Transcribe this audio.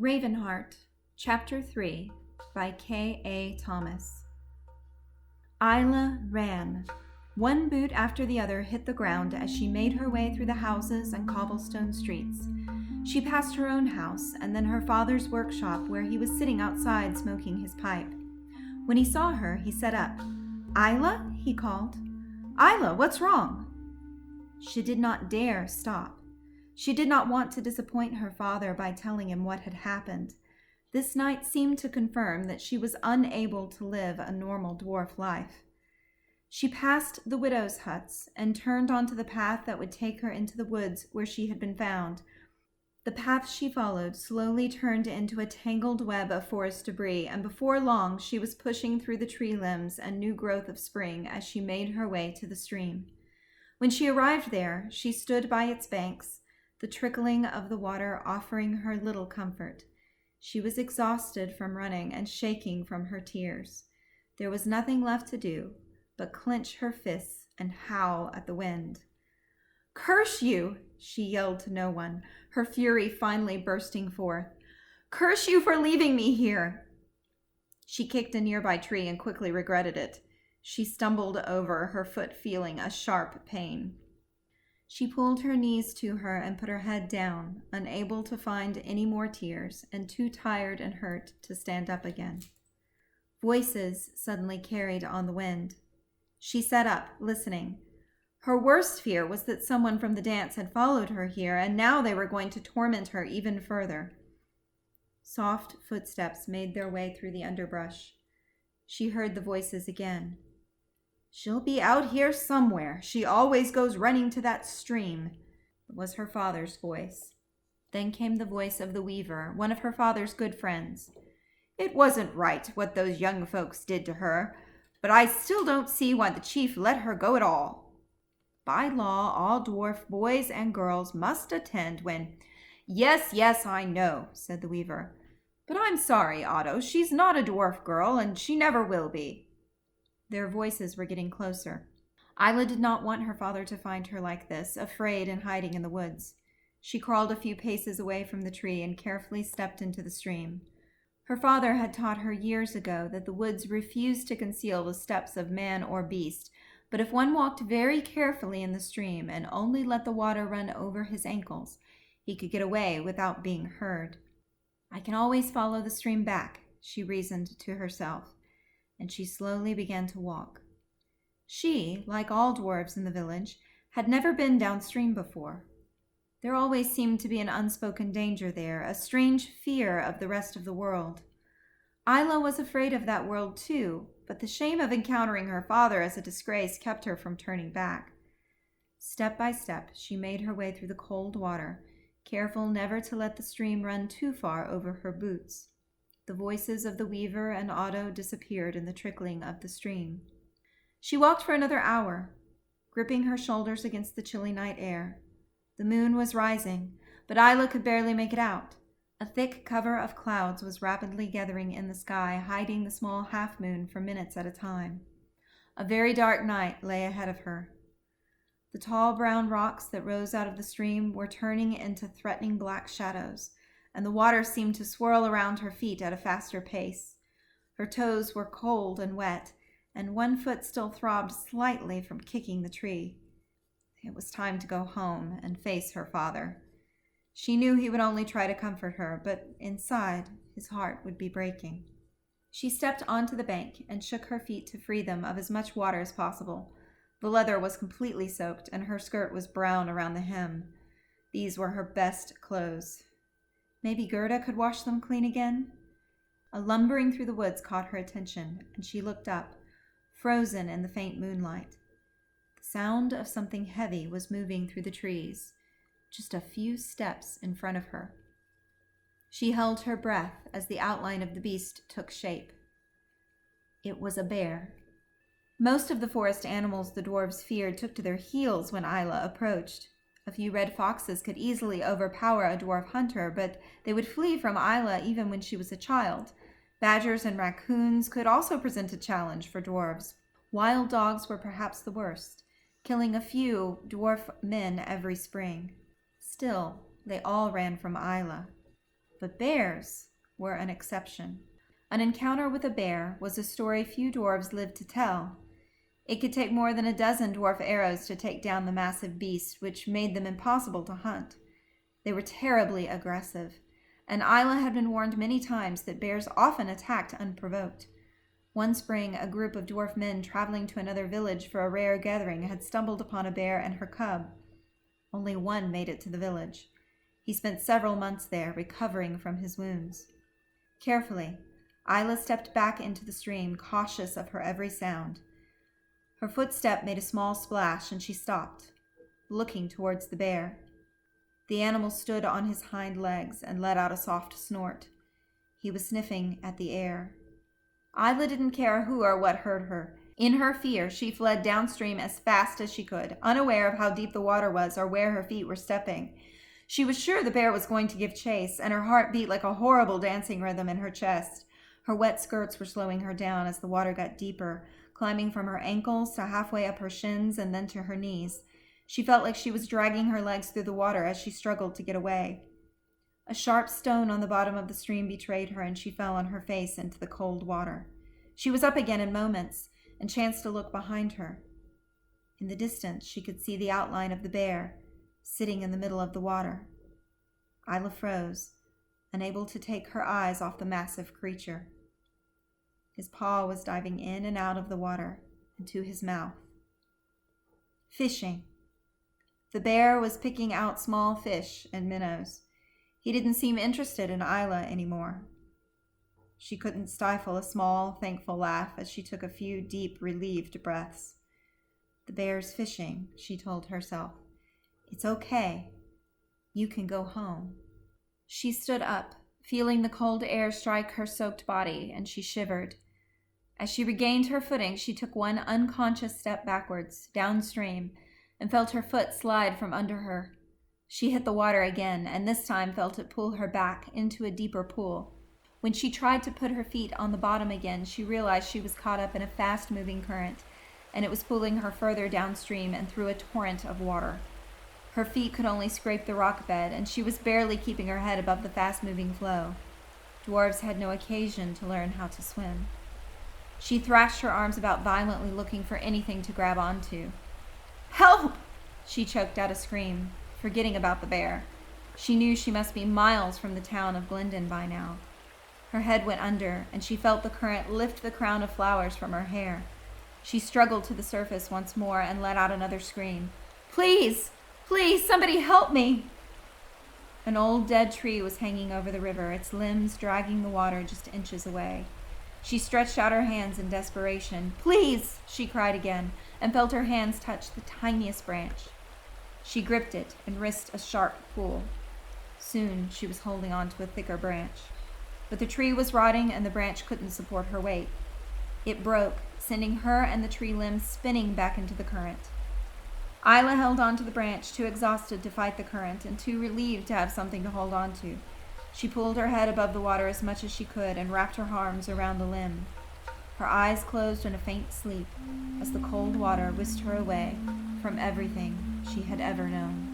Ravenheart, Chapter 3, by K.A. Thomas. Ayla ran. One boot after the other hit the ground as she made her way through the houses and cobblestone streets. She passed her own house and then her father's workshop, where he was sitting outside smoking his pipe. When he saw her, he sat up. "Ayla?" he called. "Ayla, what's wrong?" She did not dare stop. She did not want to disappoint her father by telling him what had happened. This night seemed to confirm that she was unable to live a normal dwarf life. She passed the widows' huts and turned onto the path that would take her into the woods where she had been found. The path she followed slowly turned into a tangled web of forest debris, and before long she was pushing through the tree limbs and new growth of spring as she made her way to the stream. When she arrived there, she stood by its banks, the trickling of the water offering her little comfort. She was exhausted from running and shaking from her tears. There was nothing left to do but clench her fists and howl at the wind. "Curse you!" she yelled to no one, her fury finally bursting forth. "Curse you for leaving me here!" She kicked a nearby tree and quickly regretted it. She stumbled over, her foot feeling a sharp pain. She pulled her knees to her and put her head down, unable to find any more tears and too tired and hurt to stand up again. Voices suddenly carried on the wind. She sat up, listening. Her worst fear was that someone from the dance had followed her here, and now they were going to torment her even further. Soft footsteps made their way through the underbrush. She heard the voices again. "She'll be out here somewhere. She always goes running to that stream." It was her father's voice. Then came the voice of the weaver, one of her father's good friends. "It wasn't right what those young folks did to her, but I still don't see why the chief let her go at all. By law, all dwarf boys and girls must attend when—" Yes, I know," said the weaver. "But I'm sorry, Otto. She's not a dwarf girl, and she never will be." Their voices were getting closer. Ayla did not want her father to find her like this, afraid and hiding in the woods. She crawled a few paces away from the tree and carefully stepped into the stream. Her father had taught her years ago that the woods refused to conceal the steps of man or beast, but if one walked very carefully in the stream and only let the water run over his ankles, he could get away without being heard. "I can always follow the stream back," she reasoned to herself, and she slowly began to walk. She, like all dwarves in the village, had never been downstream before. There always seemed to be an unspoken danger there, a strange fear of the rest of the world. Ayla was afraid of that world too, but the shame of encountering her father as a disgrace kept her from turning back. Step by step, she made her way through the cold water, careful never to let the stream run too far over her boots. The voices of the weaver and Otto disappeared in the trickling of the stream. She walked for another hour, gripping her shoulders against the chilly night air. The moon was rising, but Ayla could barely make it out. A thick cover of clouds was rapidly gathering in the sky, hiding the small half-moon for minutes at a time. A very dark night lay ahead of her. The tall brown rocks that rose out of the stream were turning into threatening black shadows, and the water seemed to swirl around her feet at a faster pace. Her toes were cold and wet, and one foot still throbbed slightly from kicking the tree. It was time to go home and face her father. She knew he would only try to comfort her, but inside, his heart would be breaking. She stepped onto the bank and shook her feet to free them of as much water as possible. The leather was completely soaked, and her skirt was brown around the hem. These were her best clothes. Maybe Gerda could wash them clean again? A lumbering through the woods caught her attention, and she looked up, frozen in the faint moonlight. The sound of something heavy was moving through the trees, just a few steps in front of her. She held her breath as the outline of the beast took shape. It was a bear. Most of the forest animals the dwarves feared took to their heels when Ayla approached. A few red foxes could easily overpower a dwarf hunter, but they would flee from Ayla even when she was a child. Badgers and raccoons could also present a challenge for dwarves. Wild dogs were perhaps the worst, killing a few dwarf men every spring. Still, they all ran from Ayla. But bears were an exception. An encounter with a bear was a story few dwarves lived to tell. It could take more than a dozen dwarf arrows to take down the massive beast, which made them impossible to hunt. They were terribly aggressive, and Ayla had been warned many times that bears often attacked unprovoked. One spring, a group of dwarf men traveling to another village for a rare gathering had stumbled upon a bear and her cub. Only one made it to the village. He spent several months there, recovering from his wounds. Carefully, Ayla stepped back into the stream, cautious of her every sound. Her footstep made a small splash, and she stopped, looking towards the bear. The animal stood on his hind legs and let out a soft snort. He was sniffing at the air. Ayla didn't care who or what heard her. In her fear, she fled downstream as fast as she could, unaware of how deep the water was or where her feet were stepping. She was sure the bear was going to give chase, and her heart beat like a horrible dancing rhythm in her chest. Her wet skirts were slowing her down as the water got deeper, climbing from her ankles to halfway up her shins and then to her knees. She felt like she was dragging her legs through the water as she struggled to get away. A sharp stone on the bottom of the stream betrayed her, and she fell on her face into the cold water. She was up again in moments, and chanced to look behind her. In the distance, she could see the outline of the bear, sitting in the middle of the water. Ayla froze, unable to take her eyes off the massive creature. His paw was diving in and out of the water, and to his mouth. Fishing. The bear was picking out small fish and minnows. He didn't seem interested in Ayla anymore. She couldn't stifle a small, thankful laugh as she took a few deep, relieved breaths. The bear's fishing, she told herself. It's okay. You can go home. She stood up, feeling the cold air strike her soaked body, and she shivered. As she regained her footing, she took one unconscious step backwards, downstream, and felt her foot slide from under her. She hit the water again, and this time felt it pull her back into a deeper pool. When she tried to put her feet on the bottom again, she realized she was caught up in a fast-moving current, and it was pulling her further downstream and through a torrent of water. Her feet could only scrape the rock bed, and she was barely keeping her head above the fast-moving flow. Dwarves had no occasion to learn how to swim. She thrashed her arms about violently, looking for anything to grab onto. "Help!" She choked out a scream, forgetting about the bear. She knew she must be miles from the town of Glendon by now. Her head went under, and she felt the current lift the crown of flowers from her hair. She struggled to the surface once more and let out another scream. "Please! Please, somebody help me!" An old dead tree was hanging over the river, its limbs dragging the water just inches away. She stretched out her hands in desperation. "Please!" she cried again, and felt her hands touch the tiniest branch. She gripped it and risked a sharp pull. Soon she was holding on to a thicker branch. But the tree was rotting, and the branch couldn't support her weight. It broke, sending her and the tree limbs spinning back into the current. Ayla held on to the branch, too exhausted to fight the current and too relieved to have something to hold on to. She pulled her head above the water as much as she could and wrapped her arms around the limb. Her eyes closed in a faint sleep as the cold water whisked her away from everything she had ever known.